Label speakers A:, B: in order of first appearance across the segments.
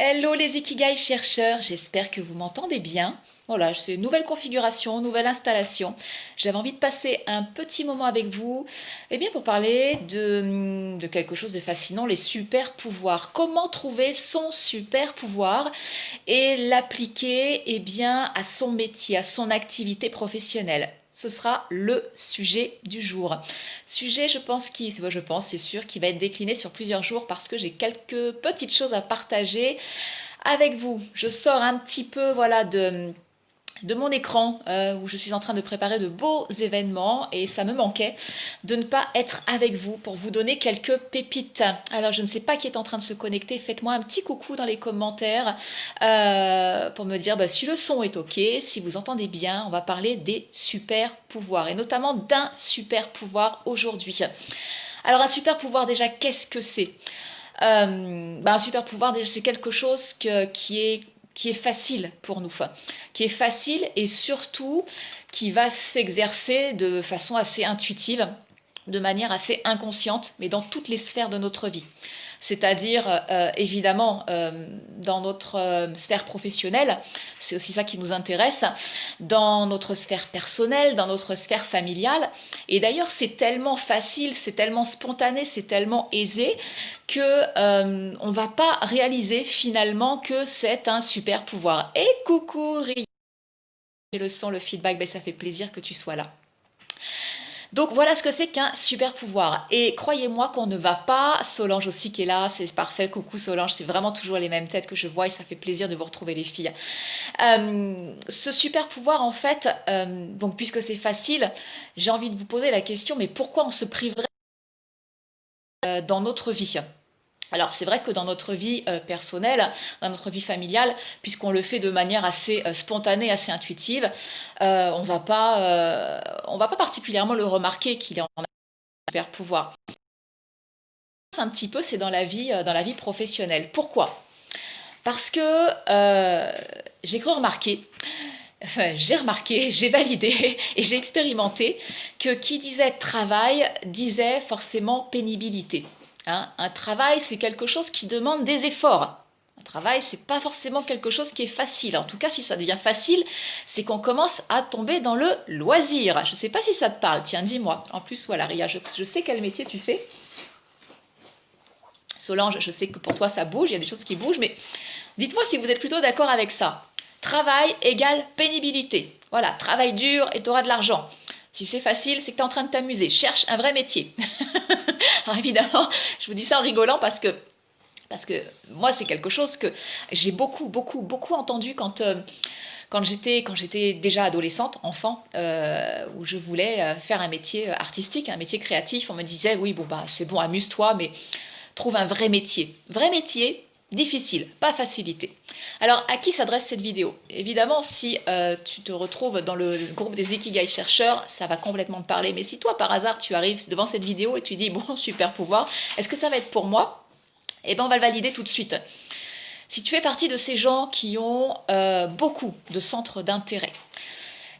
A: Hello les Ikigai chercheurs, j'espère que vous m'entendez bien. Voilà, c'est une nouvelle configuration, nouvelle installation. J'avais envie de passer un petit moment avec vous pour parler de quelque chose de fascinant, les super pouvoirs. Comment trouver son super pouvoir et l'appliquer à son métier, à son activité professionnelle. Ce sera le sujet du jour. Sujet, c'est sûr, qui va être décliné sur plusieurs jours parce que j'ai quelques petites choses à partager avec vous. Je sors un petit peu, de mon écran où je suis en train de préparer de beaux événements et ça me manquait de ne pas être avec vous pour vous donner quelques pépites. Alors je ne sais pas qui est en train de se connecter, faites-moi un petit coucou dans les commentaires pour me dire si le son est ok, si vous entendez bien. On va parler des super pouvoirs et notamment d'un super pouvoir aujourd'hui. Alors un super pouvoir déjà, qu'est-ce que c'est un super pouvoir, déjà, c'est quelque chose qui est facile pour nous, qui est facile et surtout qui va s'exercer de façon assez intuitive, de manière assez inconsciente, mais dans toutes les sphères de notre vie. C'est-à-dire, évidemment, dans notre sphère professionnelle, c'est aussi ça qui nous intéresse, dans notre sphère personnelle, dans notre sphère familiale. Et d'ailleurs, c'est tellement facile, c'est tellement spontané, c'est tellement aisé que on ne va pas réaliser finalement que c'est un super pouvoir. Et coucou, Ria, le son, le feedback, ça fait plaisir que tu sois là. Donc voilà ce que c'est qu'un super pouvoir. Et croyez-moi qu'on ne va pas, Solange aussi qui est là, c'est parfait, coucou Solange, c'est vraiment toujours les mêmes têtes que je vois et ça fait plaisir de vous retrouver les filles. Ce super pouvoir en fait, donc puisque c'est facile, j'ai envie de vous poser la question, mais pourquoi on se priverait dans notre vie? Alors c'est vrai que dans notre vie personnelle, dans notre vie familiale, puisqu'on le fait de manière assez spontanée, assez intuitive, on va pas particulièrement le remarquer qu'il est en super pouvoir. Un petit peu, c'est dans la vie professionnelle. Pourquoi? Parce que j'ai cru remarquer, j'ai remarqué, j'ai validé et j'ai expérimenté que qui disait travail disait forcément pénibilité. Hein, un travail, c'est quelque chose qui demande des efforts. Un travail, c'est pas forcément quelque chose qui est facile. En tout cas, si ça devient facile, c'est qu'on commence à tomber dans le loisir. Je ne sais pas si ça te parle. Tiens, dis-moi. En plus, voilà, Ria, je sais quel métier tu fais. Solange, je sais que pour toi ça bouge, il y a des choses qui bougent, mais dites-moi si vous êtes plutôt d'accord avec ça. Travail égale pénibilité. Voilà, travail dur et tu auras de l'argent. Si c'est facile, c'est que tu es en train de t'amuser. Cherche un vrai métier. Alors évidemment, je vous dis ça en rigolant parce que moi, c'est quelque chose que j'ai beaucoup entendu quand j'étais déjà adolescente, enfant, où je voulais faire un métier artistique, un métier créatif. On me disait, oui, bon, bah, c'est bon, amuse-toi, mais trouve un vrai métier. Vrai métier, difficile, pas facilité. Alors, à qui s'adresse cette vidéo? Évidemment, si tu te retrouves dans le groupe des Ikigai chercheurs, ça va complètement te parler. Mais si toi, par hasard, tu arrives devant cette vidéo et tu dis, bon, super pouvoir, est-ce que ça va être pour moi? Eh bien, on va le valider tout de suite. Si tu fais partie de ces gens qui ont beaucoup de centres d'intérêt,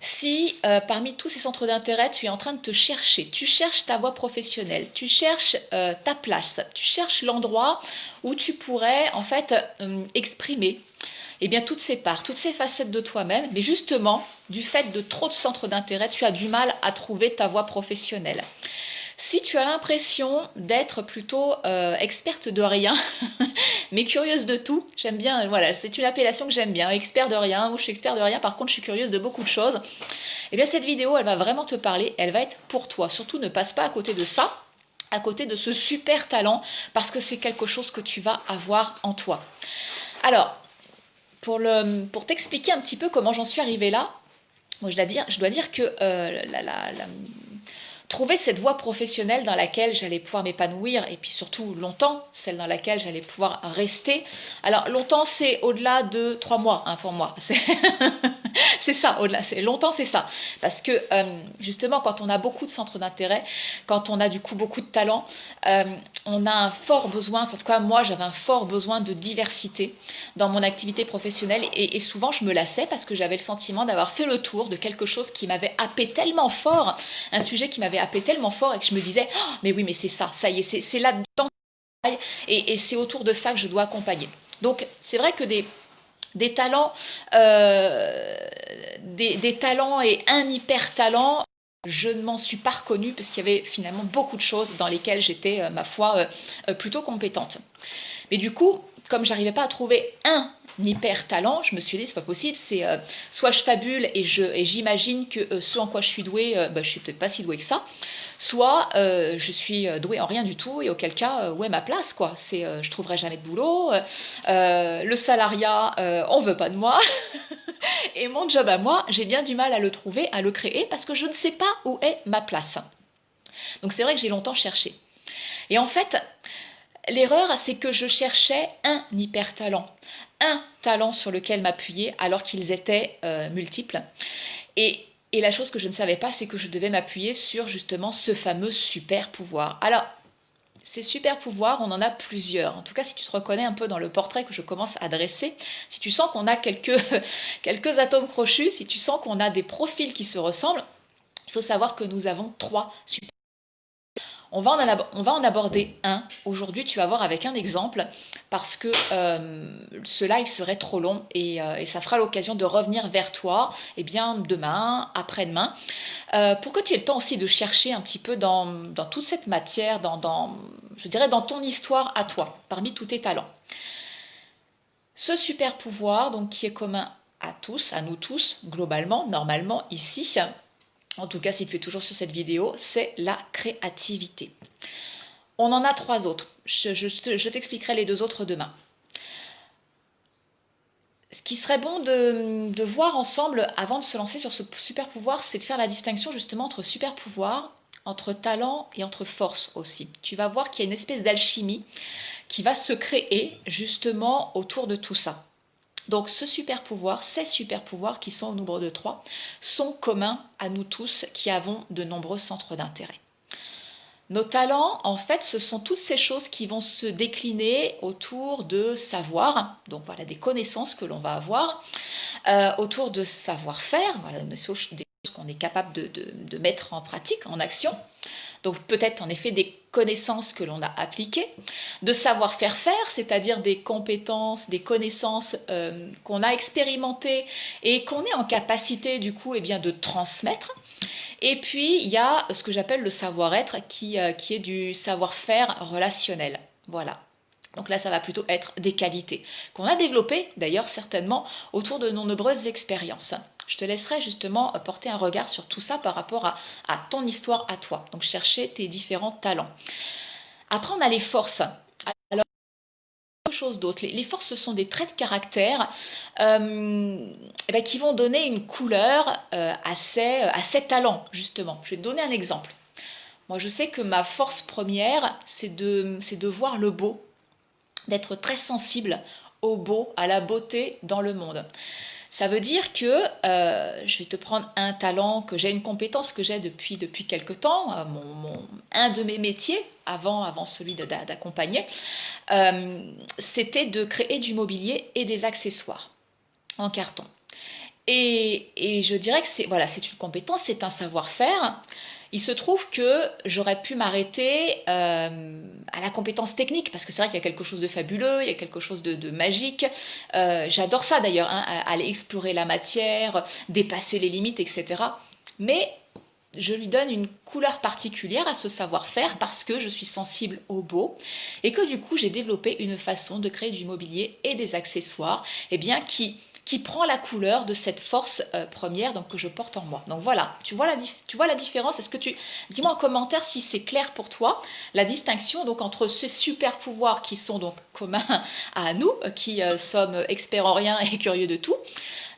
A: si parmi tous ces centres d'intérêt, tu es en train de te chercher, tu cherches ta voie professionnelle, tu cherches ta place, tu cherches l'endroit où tu pourrais en fait exprimer toutes ces parts, toutes ces facettes de toi-même, mais justement, du fait de trop de centres d'intérêt, tu as du mal à trouver ta voie professionnelle. Si tu as l'impression d'être plutôt experte de rien, mais curieuse de tout, j'aime bien, voilà, c'est une appellation que j'aime bien, expert de rien, ou je suis expert de rien, par contre je suis curieuse de beaucoup de choses, et bien cette vidéo, elle va vraiment te parler, elle va être pour toi. Surtout ne passe pas à côté de ça, à côté de ce super talent, parce que c'est quelque chose que tu vas avoir en toi. Alors, pour t'expliquer un petit peu comment j'en suis arrivée là, moi je dois dire que trouver cette voie professionnelle dans laquelle j'allais pouvoir m'épanouir et puis surtout longtemps, celle dans laquelle j'allais pouvoir rester. Alors longtemps, c'est au-delà de 3 mois pour moi. C'est ça, au-delà, c'est longtemps, c'est ça. Parce que justement, quand on a beaucoup de centres d'intérêt, quand on a du coup beaucoup de talent, on a un fort besoin, en tout cas moi j'avais un fort besoin de diversité dans mon activité professionnelle et souvent je me lassais parce que j'avais le sentiment d'avoir fait le tour de quelque chose qui m'avait happé tellement fort, un sujet qui m'avait happé tellement fort et que je me disais oh, mais oui mais c'est ça y est, c'est là-dedans et c'est autour de ça que je dois accompagner. Donc c'est vrai que des talents, des talents et un hyper talent, je ne m'en suis pas reconnue parce qu'il y avait finalement beaucoup de choses dans lesquelles j'étais, ma foi, plutôt compétente. Mais du coup, comme j'arrivais pas à trouver un hyper talent, je me suis dit c'est pas possible, c'est soit je fabule et j'imagine que ce en quoi je suis douée, je suis peut-être pas si douée que ça, soit je suis douée en rien du tout et auquel cas où est ma place quoi. C'est je trouverai jamais de boulot, le salariat on veut pas de moi et mon job à moi j'ai bien du mal à le trouver, à le créer parce que je ne sais pas où est ma place. Donc c'est vrai que j'ai longtemps cherché. Et en fait, l'erreur, c'est que je cherchais un hyper talent, un talent sur lequel m'appuyer alors qu'ils étaient multiples. Et la chose que je ne savais pas, c'est que je devais m'appuyer sur justement ce fameux super pouvoir. Alors, ces super pouvoirs, on en a plusieurs. En tout cas, si tu te reconnais un peu dans le portrait que je commence à dresser, si tu sens qu'on a quelques atomes crochus, si tu sens qu'on a des profils qui se ressemblent, il faut savoir que nous avons trois super. On va en aborder un. Aujourd'hui, tu vas voir avec un exemple, parce que ce live serait trop long et ça fera l'occasion de revenir vers toi demain, après-demain, pour que tu aies le temps aussi de chercher un petit peu dans toute cette matière, je dirais dans ton histoire à toi, parmi tous tes talents. Ce super pouvoir, donc, qui est commun à tous, à nous tous, globalement, normalement, ici, en tout cas si tu es toujours sur cette vidéo, c'est la créativité. On en a trois autres. Je t'expliquerai les deux autres demain. Ce qui serait bon de voir ensemble avant de se lancer sur ce super pouvoir, c'est de faire la distinction justement entre super pouvoir, entre talent et entre force aussi. Tu vas voir qu'il y a une espèce d'alchimie qui va se créer justement autour de tout ça. Donc ce super pouvoir, ces super pouvoirs qui sont au nombre de 3, sont communs à nous tous qui avons de nombreux centres d'intérêt. Nos talents, en fait, ce sont toutes ces choses qui vont se décliner autour de savoir, donc voilà, des connaissances que l'on va avoir, autour de savoir-faire, voilà, des choses qu'on est capable de mettre en pratique, en action. Donc peut-être en effet des connaissances que l'on a appliquées, de savoir-faire faire, c'est-à-dire des compétences, des connaissances qu'on a expérimentées et qu'on est en capacité du coup de transmettre. Et puis il y a ce que j'appelle le savoir-être qui est du savoir-faire relationnel. Voilà. Donc là, ça va plutôt être des qualités qu'on a développées d'ailleurs certainement autour de nos nombreuses expériences. Je te laisserai justement porter un regard sur tout ça par rapport à ton histoire à toi. Donc chercher tes différents talents. Après, on a les forces. Alors, quelque chose d'autre. Les forces, ce sont des traits de caractère qui vont donner une couleur à ces talents, justement. Je vais te donner un exemple. Moi, je sais que ma force première, c'est de voir le beau, d'être très sensible au beau, à la beauté dans le monde. Ça veut dire que je vais te prendre un talent que j'ai, une compétence que j'ai depuis quelque temps, un de mes métiers avant celui d'accompagner, c'était de créer du mobilier et des accessoires en carton. Et je dirais que c'est une compétence, c'est un savoir-faire. Il se trouve que j'aurais pu m'arrêter à la compétence technique, parce que c'est vrai qu'il y a quelque chose de fabuleux, il y a quelque chose de magique. J'adore ça d'ailleurs, aller explorer la matière, dépasser les limites, etc. Mais je lui donne une couleur particulière à ce savoir-faire parce que je suis sensible au beau et que du coup j'ai développé une façon de créer du mobilier et des accessoires qui prend la couleur de cette force première donc, que je porte en moi. Donc voilà, tu vois la différence. Dis-moi en commentaire si c'est clair pour toi, la distinction donc entre ces super pouvoirs qui sont donc communs à nous, qui sommes experts en rien et curieux de tout.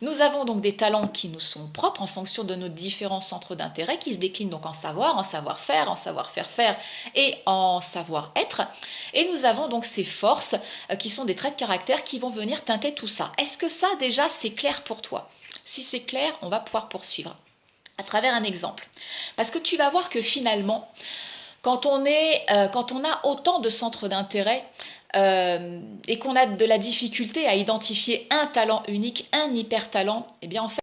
A: Nous avons donc des talents qui nous sont propres en fonction de nos différents centres d'intérêt qui se déclinent donc en savoir, en savoir-faire, en savoir-faire et en savoir-être. Et nous avons donc ces forces qui sont des traits de caractère qui vont venir teinter tout ça. Est-ce que ça déjà c'est clair pour toi? Si c'est clair, on va pouvoir poursuivre à travers un exemple. Parce que tu vas voir que finalement, quand on a autant de centres d'intérêt, et qu'on a de la difficulté à identifier un talent unique, un hyper talent, eh bien en fait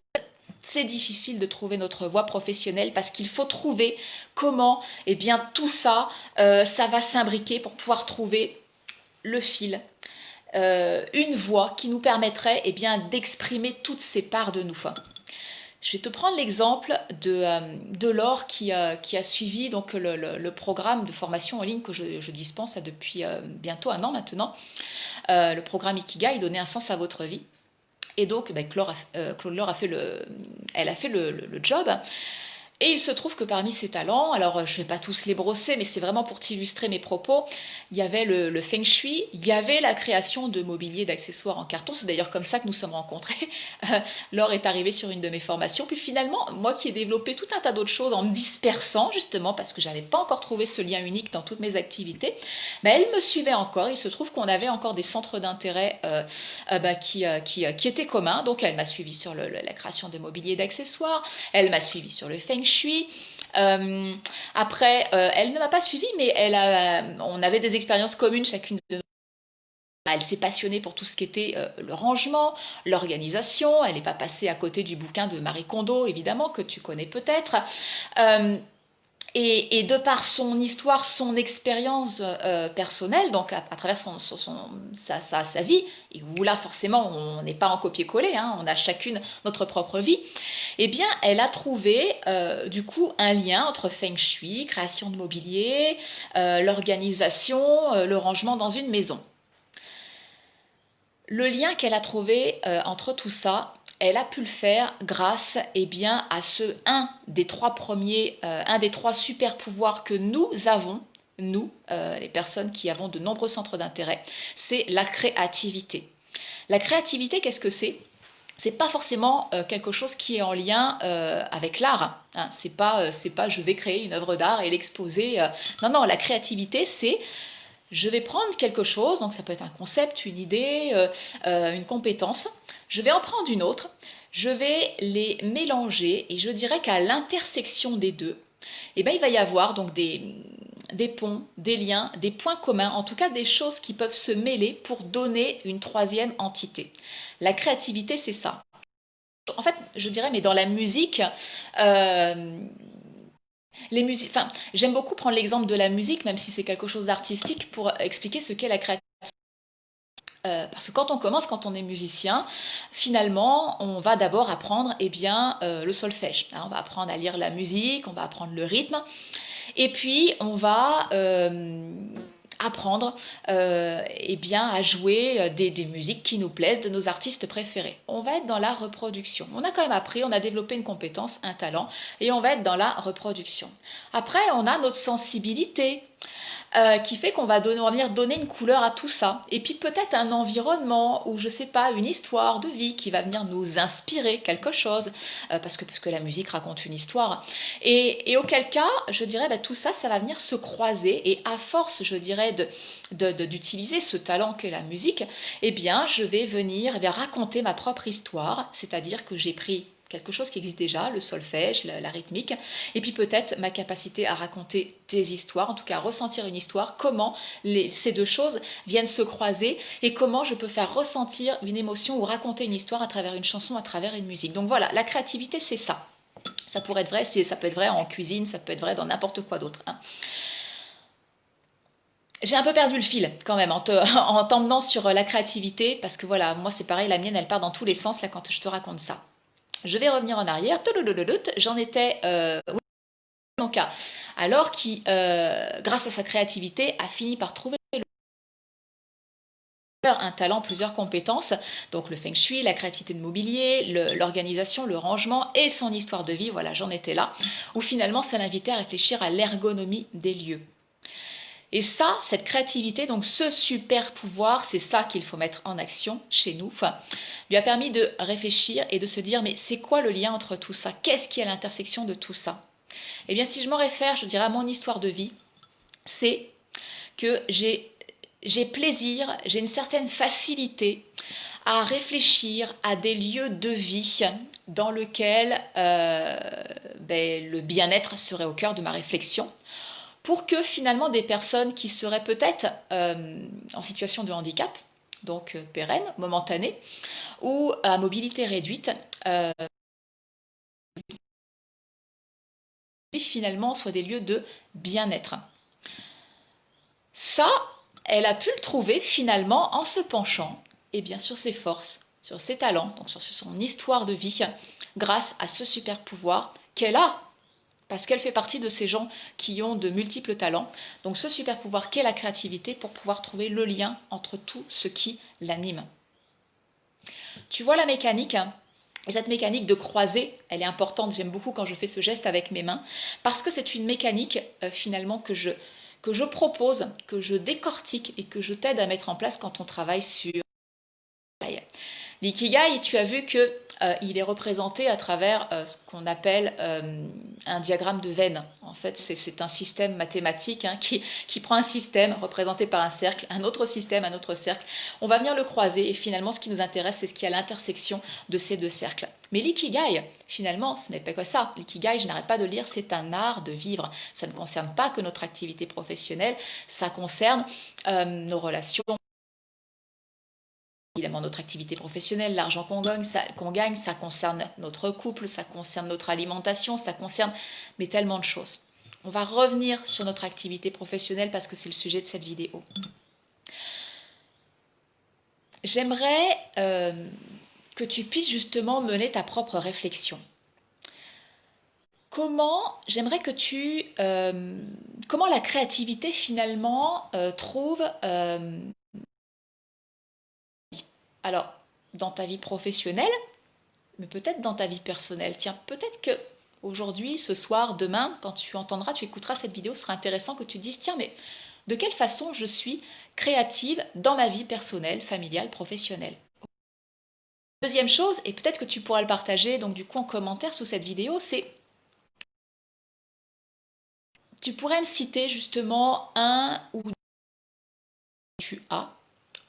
A: c'est difficile de trouver notre voie professionnelle parce qu'il faut trouver comment tout ça, ça va s'imbriquer pour pouvoir trouver le fil, une voix qui nous permettrait eh bien, d'exprimer toutes ces parts de nous. Je vais te prendre l'exemple de Laure qui a suivi donc, le programme de formation en ligne que je dispense depuis bientôt un an maintenant. Le programme Ikigai, donner un sens à votre vie. Et donc, ben, Claude Laure a fait elle a fait le job. Et il se trouve que parmi ses talents, alors je ne vais pas tous les brosser, mais c'est vraiment pour t'illustrer mes propos, il y avait le feng shui, il y avait la création de mobilier, d'accessoires en carton, c'est d'ailleurs comme ça que nous sommes rencontrés. Laure est arrivée sur une de mes formations, puis finalement, moi qui ai développé tout un tas d'autres choses en me dispersant, justement, parce que je n'avais pas encore trouvé ce lien unique dans toutes mes activités, ben, elle me suivait encore, il se trouve qu'on avait encore des centres d'intérêt qui étaient communs, donc elle m'a suivi sur la création de mobilier et d'accessoires, elle m'a suivi sur le feng shui. Après, elle ne m'a pas suivi, mais on avait des expériences communes chacune de nous. Elle s'est passionnée pour tout ce qui était le rangement, l'organisation. Elle n'est pas passée à côté du bouquin de Marie Kondo, évidemment, que tu connais peut-être. Et de par son histoire, son expérience personnelle, donc à travers sa vie, et où là forcément on n'est pas en copier-coller, hein, on a chacune notre propre vie, eh bien elle a trouvé du coup un lien entre feng shui, création de mobilier, l'organisation, le rangement dans une maison. Le lien qu'elle a trouvé entre tout ça, elle a pu le faire grâce eh bien, à un des trois super pouvoirs que nous avons, nous, les personnes qui avons de nombreux centres d'intérêt, c'est la créativité. La créativité, qu'est-ce que c'est? C'est pas forcément quelque chose qui est en lien avec l'art. Hein. C'est pas je vais créer une œuvre d'art et l'exposer. Non, non, la créativité, c'est je vais prendre quelque chose, donc ça peut être un concept, une idée, une compétence, je vais en prendre une autre, je vais les mélanger et je dirais qu'à l'intersection des deux, eh ben, il va y avoir donc des ponts, des liens, des points communs, en tout cas des choses qui peuvent se mêler pour donner une troisième entité. La créativité, c'est ça. En fait, je dirais, mais dans la musique, euh, j'aime beaucoup prendre l'exemple de la musique, même si c'est quelque chose d'artistique, pour expliquer ce qu'est la créativité. Parce que quand on commence, quand on est musicien, finalement, on va d'abord apprendre eh bien, le solfège. Hein, on va apprendre à lire la musique, on va apprendre le rythme, et puis on va apprendre eh bien, à jouer des musiques qui nous plaisent, de nos artistes préférés. On va être dans la reproduction. On a quand même appris, on a développé une compétence, un talent, et on va être dans la reproduction. Après, on a notre sensibilité. Qui fait qu'on va venir donner une couleur à tout ça. Et puis peut-être un environnement ou je sais pas, une histoire de vie qui va venir nous inspirer quelque chose, parce que la musique raconte une histoire. Et auquel cas, je dirais, bah, tout ça, ça va venir se croiser et à force, je dirais, d'utiliser ce talent qu'est la musique, eh bien, je vais venir raconter ma propre histoire, c'est-à-dire que j'ai pris quelque chose qui existe déjà, le solfège, la rythmique, et puis peut-être ma capacité à raconter des histoires, en tout cas à ressentir une histoire, comment ces deux choses viennent se croiser et comment je peux faire ressentir une émotion ou raconter une histoire à travers une chanson, à travers une musique. Donc voilà, la créativité c'est ça. Ça pourrait être vrai, ça peut être vrai en cuisine, ça peut être vrai dans n'importe quoi d'autre. Hein. J'ai un peu perdu le fil quand même en t'emmenant sur la créativité parce que voilà, moi c'est pareil, la mienne elle part dans tous les sens là quand je te raconte ça. Je vais revenir en arrière. J'en étais donc alors qui, grâce à sa créativité, a fini par trouver un talent, plusieurs compétences, donc le feng shui, la créativité de mobilier, l'organisation, le rangement et son histoire de vie, voilà, j'en étais là, où finalement ça l'invitait à réfléchir à l'ergonomie des lieux. Et ça, cette créativité, donc ce super pouvoir, c'est ça qu'il faut mettre en action chez nous, lui a permis de réfléchir et de se dire, mais c'est quoi le lien entre tout ça? Qu'est-ce qui est à l'intersection de tout ça? Eh bien, si je m'en réfère, je dirais à mon histoire de vie, c'est que j'ai plaisir, j'ai une certaine facilité à réfléchir à des lieux de vie dans lesquels le bien-être serait au cœur de ma réflexion pour que finalement des personnes qui seraient peut-être en situation de handicap, donc pérenne, momentanée, ou à mobilité réduite, finalement soient des lieux de bien-être. Ça, elle a pu le trouver finalement en se penchant et bien sur ses forces, sur ses talents, donc sur son histoire de vie, grâce à ce super pouvoir qu'elle a, parce qu'elle fait partie de ces gens qui ont de multiples talents. Donc ce super pouvoir qu'est la créativité pour pouvoir trouver le lien entre tout ce qui l'anime. Tu vois la mécanique, hein? Et cette mécanique de croiser, elle est importante. J'aime beaucoup quand je fais ce geste avec mes mains, parce que c'est une mécanique finalement que je propose, que je décortique et que je t'aide à mettre en place quand on travaille sur l'ikigai. Tu as vu que il est représenté à travers ce qu'on appelle un diagramme de Venn. En fait, c'est un système mathématique hein, qui prend un système représenté par un cercle, un autre système, un autre cercle. On va venir le croiser et finalement, ce qui nous intéresse, c'est ce qui est à l'intersection de ces deux cercles. Mais l'ikigai, finalement, ce n'est pas que ça. L'ikigai, je n'arrête pas de le dire, c'est un art de vivre. Ça ne concerne pas que notre activité professionnelle, ça concerne nos relations. Évidemment, notre activité professionnelle, l'argent qu'on gagne, ça concerne notre couple, ça concerne notre alimentation, ça concerne mais tellement de choses. On va revenir sur notre activité professionnelle parce que c'est le sujet de cette vidéo. J'aimerais que tu puisses justement mener ta propre réflexion. J'aimerais que comment la créativité finalement trouve alors, dans ta vie professionnelle, mais peut-être dans ta vie personnelle. Tiens, peut-être que aujourd'hui, ce soir, demain, quand tu entendras, tu écouteras cette vidéo, ce sera intéressant que tu te dises, tiens, mais de quelle façon je suis créative dans ma vie personnelle, familiale, professionnelle. Deuxième chose, et peut-être que tu pourras le partager, donc du coup en commentaire sous cette vidéo, c'est tu pourrais me citer justement un ou deux que tu as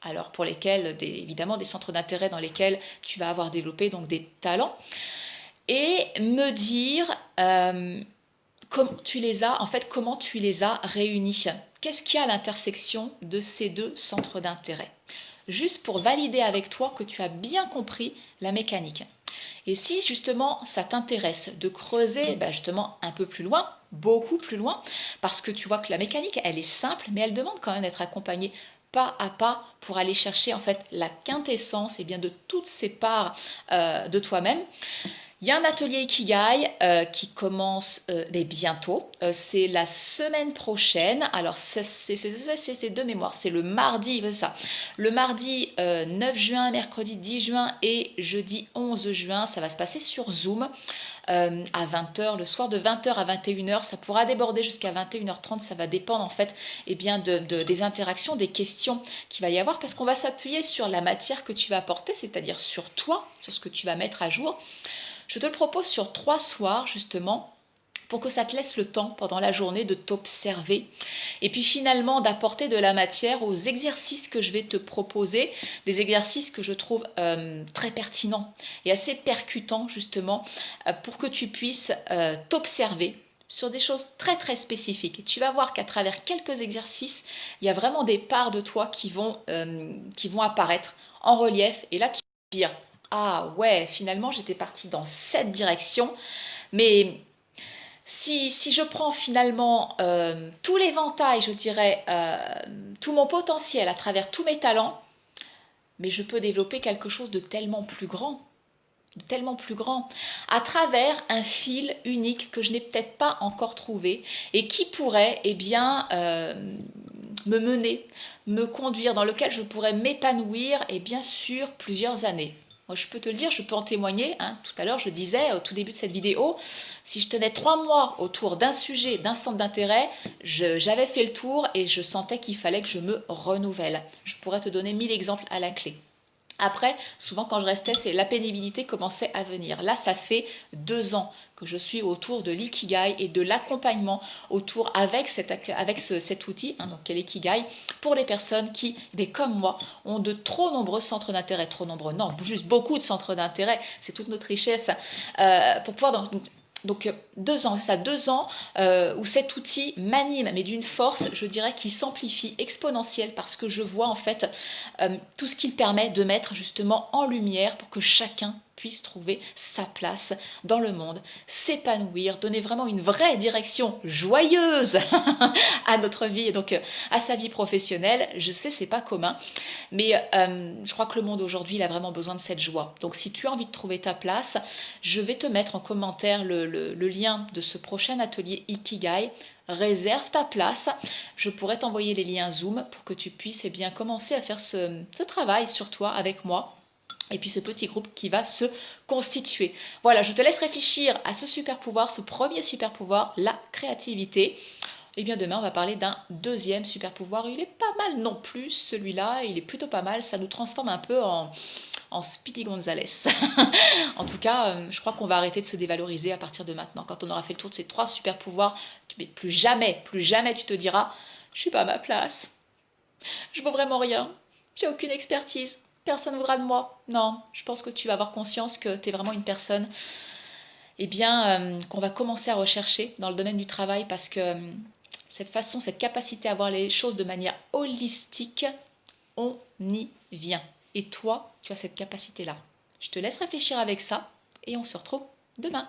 A: alors pour lesquels, évidemment, des centres d'intérêt dans lesquels tu vas avoir développé donc des talents, et me dire comment tu les as réunis. Qu'est-ce qu'il y a à l'intersection de ces deux centres d'intérêt? Juste pour valider avec toi que tu as bien compris la mécanique. Et si justement ça t'intéresse de creuser justement un peu plus loin, beaucoup plus loin, parce que tu vois que la mécanique, elle est simple, mais elle demande quand même d'être accompagnée pas à pas pour aller chercher en fait la quintessence et bien de toutes ces parts de toi-même. Il y a un atelier Ikigai qui commence bientôt. C'est la semaine prochaine. Alors, c'est de mémoire. C'est le mardi, ça. Le mardi 9 juin, mercredi 10 juin et jeudi 11 juin. Ça va se passer sur Zoom à 20h, le soir de 20h à 21h. Ça pourra déborder jusqu'à 21h30. Ça va dépendre en fait des interactions, des questions qu'il va y avoir parce qu'on va s'appuyer sur la matière que tu vas apporter, c'est-à-dire sur toi, sur ce que tu vas mettre à jour. Je te le propose sur 3 soirs justement pour que ça te laisse le temps pendant la journée de t'observer et puis finalement d'apporter de la matière aux exercices que je vais te proposer, des exercices que je trouve très pertinents et assez percutants justement pour que tu puisses t'observer sur des choses très très spécifiques. Et tu vas voir qu'à travers quelques exercices, il y a vraiment des parts de toi qui vont apparaître en relief et là tu vas dire ah ouais, finalement j'étais partie dans cette direction, mais si je prends finalement tout l'éventail, je dirais, tout mon potentiel à travers tous mes talents, mais je peux développer quelque chose de tellement plus grand, à travers un fil unique que je n'ai peut-être pas encore trouvé et qui pourrait me mener, me conduire, dans lequel je pourrais m'épanouir et bien sûr plusieurs années. Moi, je peux te le dire, je peux en témoigner. Hein. Tout à l'heure, je disais au tout début de cette vidéo, si je tenais 3 mois autour d'un sujet, d'un centre d'intérêt, j'avais fait le tour et je sentais qu'il fallait que je me renouvelle. Je pourrais te donner 1000 exemples à la clé. Après, souvent quand je restais, la pénibilité commençait à venir. Là, ça fait 2 ans que je suis autour de l'ikigai et de l'accompagnement autour avec cet outil, hein, donc quel l'ikigai, pour les personnes qui, comme moi, ont de trop nombreux centres d'intérêt. Trop nombreux, non, juste beaucoup de centres d'intérêt, c'est toute notre richesse, pour pouvoir... Donc 2 ans, c'est ça, 2 ans où cet outil m'anime, mais d'une force, je dirais, qui s'amplifie exponentielle parce que je vois en fait tout ce qu'il permet de mettre justement en lumière pour que chacun puisse trouver sa place dans le monde, s'épanouir, donner vraiment une vraie direction joyeuse à notre vie et donc à sa vie professionnelle. Je sais, c'est pas commun, mais je crois que le monde aujourd'hui, il a vraiment besoin de cette joie. Donc si tu as envie de trouver ta place, je vais te mettre en commentaire le lien de ce prochain atelier Ikigai. Réserve ta place, je pourrais t'envoyer les liens Zoom pour que tu puisses bien commencer à faire ce travail sur toi avec moi et puis ce petit groupe qui va se constituer. Voilà, je te laisse réfléchir à ce super pouvoir, ce premier super pouvoir, la créativité. Et bien demain, on va parler d'un deuxième super pouvoir. Il est pas mal non plus, celui-là, il est plutôt pas mal. Ça nous transforme un peu en Speedy Gonzales. En tout cas, je crois qu'on va arrêter de se dévaloriser à partir de maintenant. Quand on aura fait le tour de ces 3 super pouvoirs, plus jamais tu te diras « Je suis pas à ma place. Je vaux vraiment rien. J'ai aucune expertise. Personne ne voudra de moi. » Non, je pense que tu vas avoir conscience que tu es vraiment une personne qu'on va commencer à rechercher dans le domaine du travail parce que cette façon, cette capacité à voir les choses de manière holistique, on y vient. Et toi, tu as cette capacité-là. Je te laisse réfléchir avec ça et on se retrouve demain.